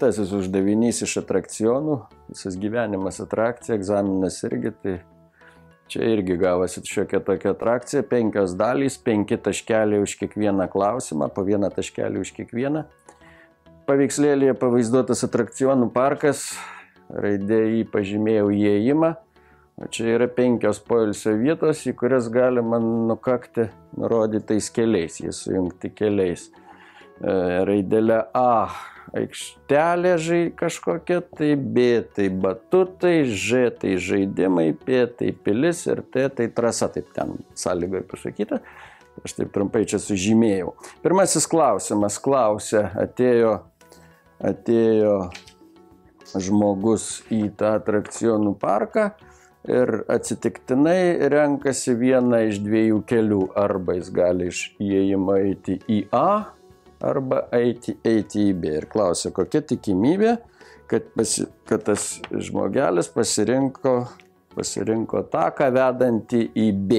5 uždavinys iš atrakcionų. Visas gyvenimas atrakcija, egzaminas irgi. Tai čia irgi gavosi šiokia tokia atrakcija. 5 dalys, 5 taškeliai už kiekvieną klausimą, po 1 taškelį už kiekvieną. Paveikslėlėje pavaizduotas atrakcionų parkas. Raidė į pažymėjau įėjimą. O čia yra 5 poilsio vietos, į kurias galima nukakti nurodytais keliais, jie sujungti keliais. Raidelė A aikštelė kažkokia, tai B tai batutai, Ž tai žaidimai, P tai pilis ir T tai trasa, taip ten sąlygoje pasakyta. Aš taip trumpai čia sužymėjau. Pirmasis klausimas klausia, atėjo žmogus į tą atrakcionų parką ir atsitiktinai renkasi vieną iš 2 kelių. Arba jis gali iš įėjimo eiti į A, arba eiti į B. Ir klausia, kokia tikimybė, kad tas žmogelis pasirinko taką vedantį į B.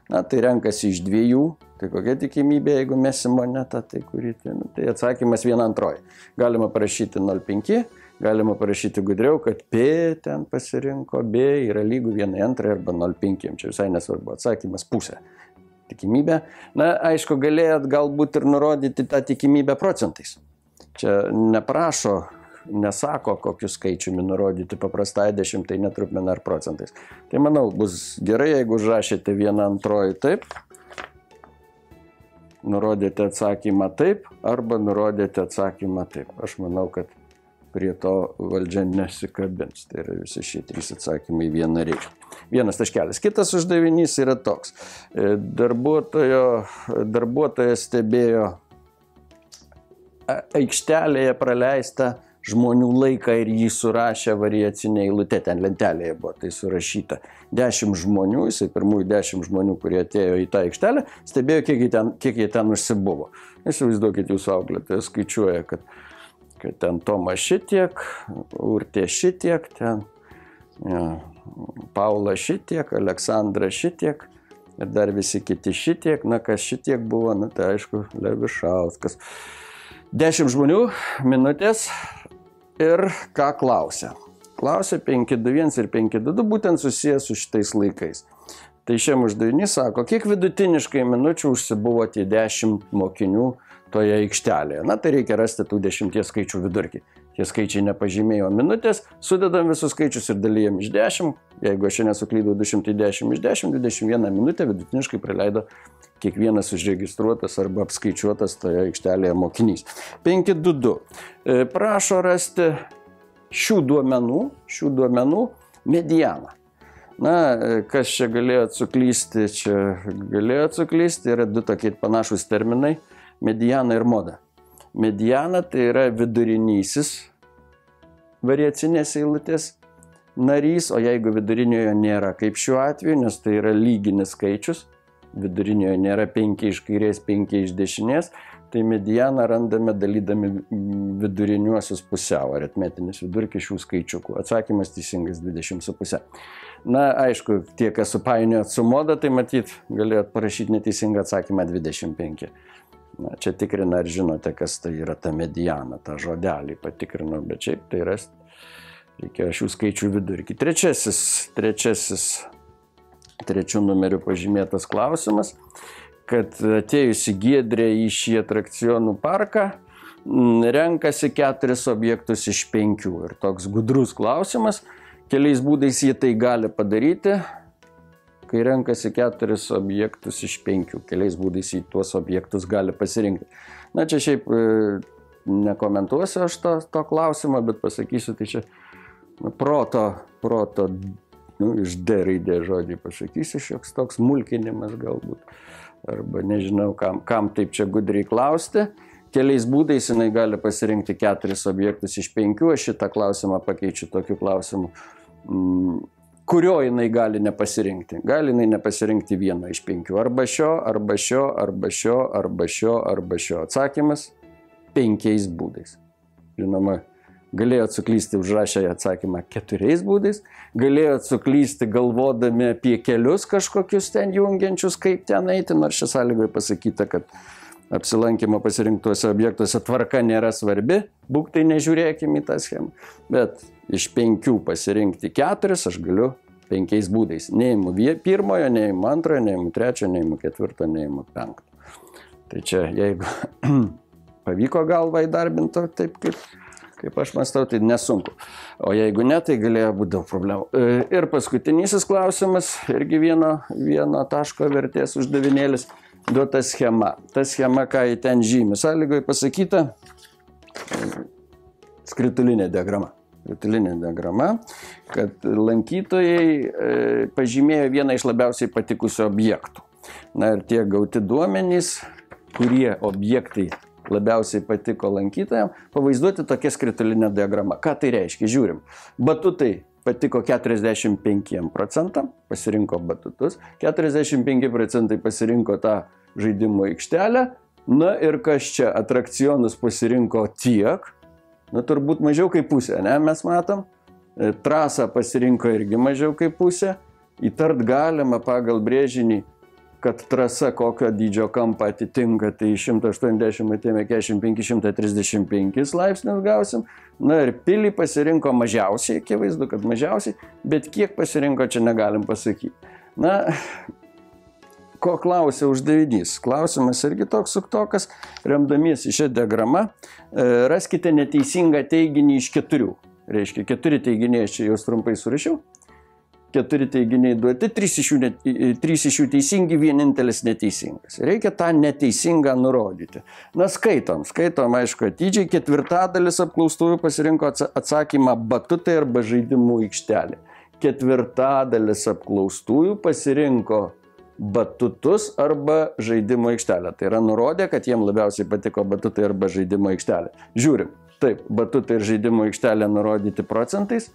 Na, tai renkasi iš 2. Tai kokia tikimybė, jeigu mesi monetą, tai kurį? Tai atsakymas 1/2. Galima parašyti 0,5. Galima parašyti gudriau, kad P ten pasirinko, B yra lygu 1/2 arba 0,5. Čia visai nesvarbu. Atsakymas pusė. Tikimybė. Na, aišku, galėjot galbūt ir nurodyti tą tikimybę procentais. Čia neprašo, nesako, kokiu skaičiumi nurodyti paprastai dešimtai, netrupmena ar procentais. Tai manau, bus gerai, jeigu užrašėte 1/2 taip, nurodėte atsakymą taip, arba nurodėte atsakymą taip. Aš manau, kad prie to valdžia nesikabins. Tai yra visi šie 3 atsakymai vieną reikšmę. 1 taškelis. Kitas uždavinys yra toks. Darbuotojas stebėjo aikštelėje praleistą žmonių laiką ir jį surašė variacinė eilutė. Ten lentelėje buvo tai surašyta. 10 žmonių, jisai pirmųjų 10 žmonių, kurie atėjo į tą aikštelę, stebėjo, kiek jie ten užsibuvo. Įsivaizduokit, jūsų auklėtojas skaičiuoja, kad ten Tomas šitiek, Urtė šitiek, ten Paula šitiek, Aleksandra šitiek ir dar visi kiti šitiek. Na, kas šitiek buvo, na, tai aišku, Levišauskas. 10 žmonių, minutės ir ką klausia? Klausia 521 ir 522, būtent susijęs su šitais laikais. Tai šiam uždavinys sako, kiek vidutiniškai minučių užsibuvo tie 10 mokinių toje aikštelėje. Na, tai reikia rasti tų 10 skaičių vidurkį. Tie skaičiai nepažymėjo minutės, sudedam visus skaičius ir dalyjam iš 10. Jeigu aš čia nesuklydau 210 iš 10, 21 minutę vidutiniškai praleido kiekvienas užregistruotas arba apskaičiuotas toje aikštelėje mokinys. 522. Prašo rasti šių duomenų medianą. Na, kas čia galėjo suklysti? Čia galėjo suklysti, yra 2 tokie panašus terminai. Mediana ir moda. Mediana tai yra vidurinysis variacinės eilutės narys, o jeigu viduriniojo nėra, kaip šiuo atveju, nes tai yra lyginis skaičius, viduriniojo nėra 5 iš kairės, 5 iš dešinės, tai medianą randame dalydami viduriniuosius pusiau, aritmetinis vidurkis šių skaičiukų. Atsakymas teisingas 20,5. Na, aišku, tie, kas supainiojot su moda, tai matyt, galėjot parašyti neteisingą atsakymą 25. Na, čia tikrina, ar žinote, kas tai yra ta mediana, tą žodelį patikrinau, bet šiaip tai rasti reikia šių skaičių vidurkį. Trečiu numeriu pažymėtas klausimas, kad atėjusi Giedrė į šį atrakcionų parką renkasi 4 objektus iš 5. Ir toks gudrus klausimas, keliais būdais jie tai gali padaryti, kai renkasi 4 objektus iš 5. Keliais būdais į tuos objektus gali pasirinkti. Na, čia šiaip nekomentuosiu aš to klausimo, bet pasakysiu, tai čia proto, iš D raidė žodį pasakysiu, šioks toks mulkinimas galbūt. Arba nežinau, kam taip čia gudriai klausti. Keliais būdais jinai gali pasirinkti 4 objektus iš 5. Aš šitą klausimą pakeičiu tokiu klausimu. Kurio jinai gali nepasirinkti? Gali jinai nepasirinkti vieno iš 5. Arba šio, arba šio, arba šio, arba šio, arba šio. Atsakymas 5 būdais. Žinoma, galėjot suklysti užrašę atsakymą 4 būdais. Galėjot suklysti galvodami apie kelius kažkokius ten jungiančius, kaip ten eiti. Nors čia sąlygoje pasakyta, kad apsilankimo pasirinktuose objektuose tvarka nėra svarbi, būk tai nežiūrėkime į tą schemą. Bet iš 5 pasirinkti 4 aš galiu 5 būdais. Neimu pirmojo, neimu antrojo, neimu trečiojo, neimu ketvirto, neimu 5. Tai čia jeigu pavyko galvą įdarbinti taip, kaip aš mąstau, tai nesunku. O jeigu ne, tai galėjo būti daug problemų. Ir paskutinysis klausimas, irgi vieno taško vertės uždavinėlis. Duota schema. Ta schema, ką į ten žymi. Sąlygoje pasakyta skritulinė diagrama. Skritulinė diagrama, kad lankytojai pažymėjo vieną iš labiausiai patikusių objektų. Na ir tie gauti duomenys, kurie objektai labiausiai patiko lankytojams, pavaizduoti tokia skritulinė diagrama. Ką tai reiškia? Žiūrim. Batutai patiko 45%, pasirinko batutus, 45% pasirinko tą žaidimo aikštelę, na ir kas čia, atrakcionus pasirinko tiek, na turbūt mažiau kaip pusė, ne, mes matom, trasą pasirinko irgi mažiau kaip pusė, įtart galima pagal brėžinį, kad trasa kokio dydžio kampą atitinka, tai 180 atėmė 45-135 laipsnius gausim. Na ir pilį pasirinko mažiausiai, akivaizdu, kad mažiausiai, bet kiek pasirinko, čia negalim pasakyti. Na, ko klausia uždavinys? Klausimas irgi toks suktokas, remdamiesi šią diagramą, raskite neteisingą teiginį iš 4. Reiškia, 4 teiginiai, aš čia juos trumpai surašiau. 4 teiginiai duoti, 3 iš jų teisingi, vienintelis neteisingas. Reikia tą neteisingą nurodyti. Na, skaitom, aišku, atidžiai. 4% apklaustųjų pasirinko atsakymą batutai arba žaidimų aikštelė. 4% apklaustųjų pasirinko batutus arba žaidimų aikštelę. Tai yra nurodė, kad jiems labiausiai patiko batutai arba žaidimų aikštelė. Žiūrim, taip, batutai ir žaidimų aikštelė nurodyti procentais.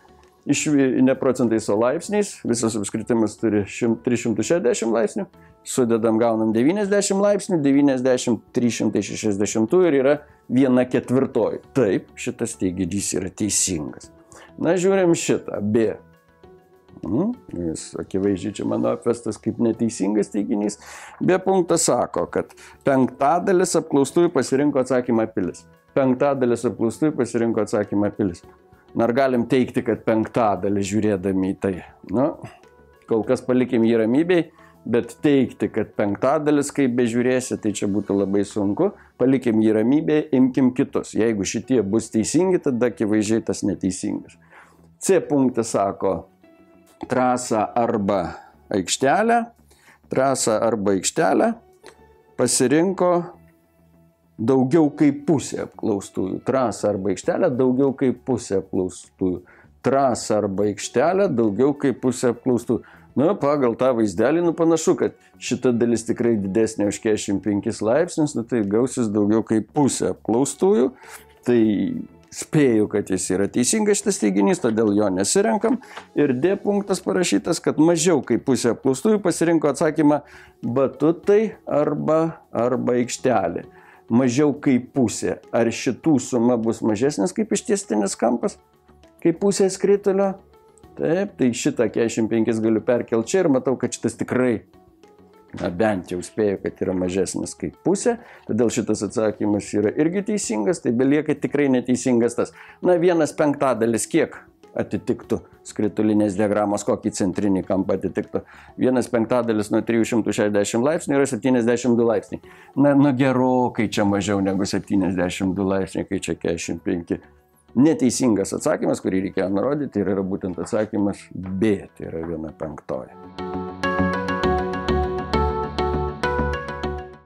Ne procentais, o laipsniais. Visas apskritimas turi 360 laipsnių. Sudedam, gaunam 90 laipsnių, 90 360 ir yra 1/4. Taip, šitas teiginys yra teisingas. Na, žiūrim šitą, B. Jis akivaizdžiai čia mano apvestas kaip neteisingas teiginys. B punktas sako, kad 5% apklaustųjų pasirinko atsakymą pilis. 5% apklaustųjų pasirinko atsakymą pilis. Na, ar galim teikti, kad 5% žiūrėdami į tai? Nu, kol kas palikim jį ramybei, bet teikti, kad 5%, kaip bežiūrėsi, tai čia būtų labai sunku. Palikim jį ramybei, imkim kitus. Jeigu šitie bus teisingi, tada akivaizdžiai tas neteisingas. C punktas sako, trasą arba aikštelę. Trasą arba aikštelę pasirinko daugiau kaip pusė apklaustųjų. Trasą arba aikštelę daugiau kaip pusė apklaustųjų. Trasą arba aikštelę daugiau kaip pusė apklaustųjų. Na, pagal tą vaizdelį, panašu, kad šita dalis tikrai didesnė už 45 laipsnius, tai gausis daugiau kaip pusė apklaustųjų. Tai spėju, kad jis yra teisingas šitas teiginys, todėl jo nesirenkam. Ir D punktas parašytas, kad mažiau kaip pusė apklaustųjų pasirinko atsakymą batutai arba aikštelė. Mažiau kaip pusė. Ar šitų suma bus mažesnis kaip ištiestinis kampas? Kaip pusė skritulio? Taip, tai šitą 45 galiu perkelti čia ir matau, kad šitas tikrai, bent jau spėju, kad yra mažesnis kaip pusė. Todėl šitas atsakymas yra irgi teisingas, tai belieka tikrai neteisingas tas. Na, 1/5 kiek atitiktų skritulinės diagramos, kokį centrinį kampą atitiktų. 1/5 nuo 360 laipsnių yra 72 laipsniai. Na, gerokai čia mažiau negu 72 laipsniai, kai čia 45. Neteisingas atsakymas, kurį reikėjo nurodyti, yra būtent atsakymas B, tai yra 1/5.